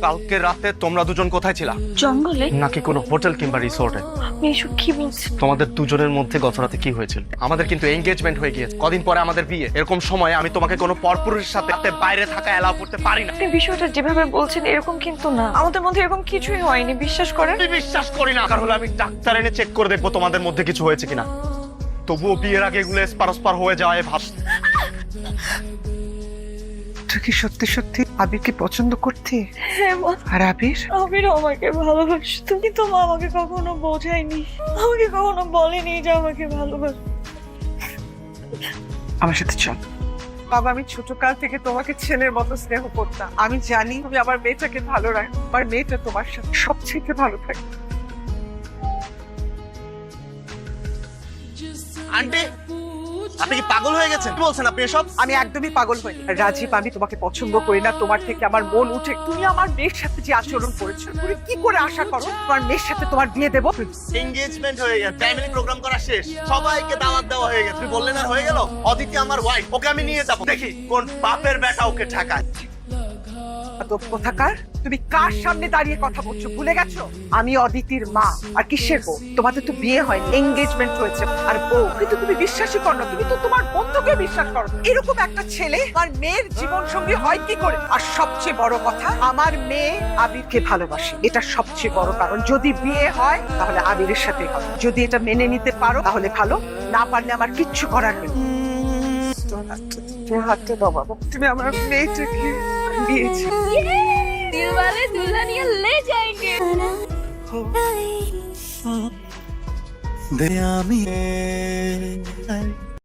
কালকে রাতে তোমরা দুজন কোথায় ছিলা? জঙ্গলে। নাকি কোনো হোটেল কিংবা রিসোর্টে? আপনি এসব কি বলছেন? তোমাদের দুজনের মধ্যে গত রাতে কি হয়েছিল? আমাদের কিন্তু এনগেজমেন্ট হয়ে গিয়েছে, কদিন পরে আমাদের বিয়ে। এরকম সময়ে আমি তোমাকে কোনো পরপুরুষের সাথে বাইরে থাকা এলাও করতে পারি না। আপনি বিষয়টা যেভাবে বলছেন এরকম কিন্তু না, আমাদের মধ্যে এরকম কিছুই হয়নি, বিশ্বাস করেন। আমি বিশ্বাস করি না, কারণ আমি ডাক্তার এনে চেক করে দেখবো তোমাদের মধ্যে কিছু হয়েছে কিনা। তবুও বিয়ের আগে এগুলো স্পারস্পার হয়ে যায় ভাব। তুই কি সত্যি সত্যি আবিরকে পছন্দ করতে? হ্যাঁ মা। আর আবির? আবির আমাকে ভালোবাসতো, কিন্তু মা আমাকে কখনো বোঝায়নি, আমাকে কখনো বলেনি যে আমাকে ভালোবাসে। আমার সাথে চল। বাবা, আমি ছোটকাল থেকে তোমাকে ছেলের মতো স্নেহ করতাম। আমি জানি তুমি আমার মেয়েটাকে ভালো রাখো। আমার মেয়েটা তোমার সাথে সবচেয়ে ভালো থাকে। আন্টি, আপনি কি পাগল হয়ে গেছেন? কি বলছেন আপনি এসব? আমি একদমই পাগল হই রাজীব, আমি তোমাকে পছন্দ করি না। তোমার থেকে আমার মন উঠে। তুমি আমার মেয়ের সাথে যে আচরণ করেছো, তুমি কি করে আশা করো তোমার মেয়ের সাথে তোমার বিয়ে দেবো? এনগেজমেন্ট হয়ে গেছে, ফ্যামিলি প্রোগ্রাম করা শেষ, সবাইকে দাওয়াত দেওয়া হয়ে গেছে। তুমি বললেন আর হয়ে গেল? অদিতি আমার ওয়াইফ, ওকে আমি নিয়ে যাবো। দেখি কোন বাপের বেটা ওকে ঠেকায়। তো কোথাকার? তুমি কার সামনে দাঁড়িয়ে কথা বলছো ভুলে গেছো? আমি অদিতির মা। আর কিসের বউ? তোমাদের তো বিয়ে হয়নি, এঙ্গেজমেন্ট হয়েছে। আর বউ কিন্তু তুমি বিশ্বাসই করো না, তুমি তো তোমার বন্ধুকে বিশ্বাস করো। এরকম একটা ছেলে আমার মেয়ের জীবন সঙ্গী হয় কি করে? আর সবচেয়ে বড় কথা, আমার মেয়ে আবিরকে ভালোবাসে, এটা সবচেয়ে বড় কারণ। যদি বিয়ে হয় তাহলে আবিরের সাথে হবে। যদি এটা মেনে নিতে পারো তাহলে ভালো, না পারলে আমার কিচ্ছু করার নেই। হাতটা দাও বাবা, তুমি আমার মেয়েটাকে দিয়েছি। দিলওয়ালে দুলহানিয়া লে যাएंगे। दया में